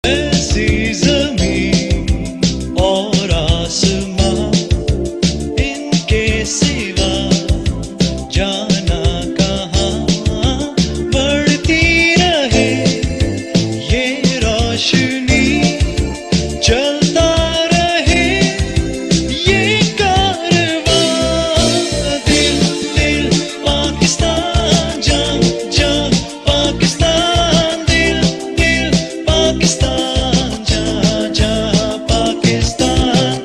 ऐसी ज़मीं और आसमां, इनके सिवा जाना कहाँ। बढ़ती रहे ये रोशनी, चलता रहे ये कारवां। दिल दिल पाकिस्तान, जा जा पाकिस्तान, दिल दिल पाकिस्तान, जा जा पाकिस्तान।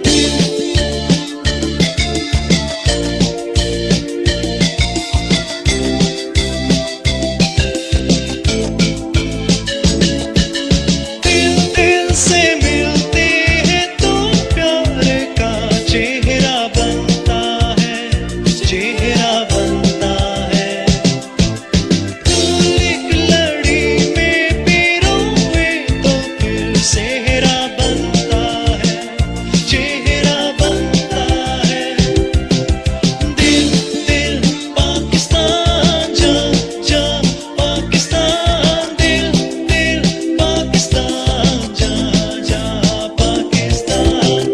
दिल दिल से मिलते हैं तो प्यार का चेहरा बनता है, चेहरा बनता है। फूल एक लड़ी में पिरोए तो फिर सेहरा बनता है, चेहरा बनता है। दिल दिल पाकिस्तान, जा जा पाकिस्तान, दिल दिल पाकिस्तान, जा जा पाकिस्तान।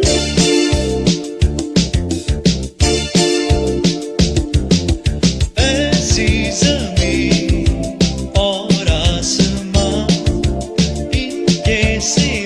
ऐसी ज़मीं और आसमां, इनके से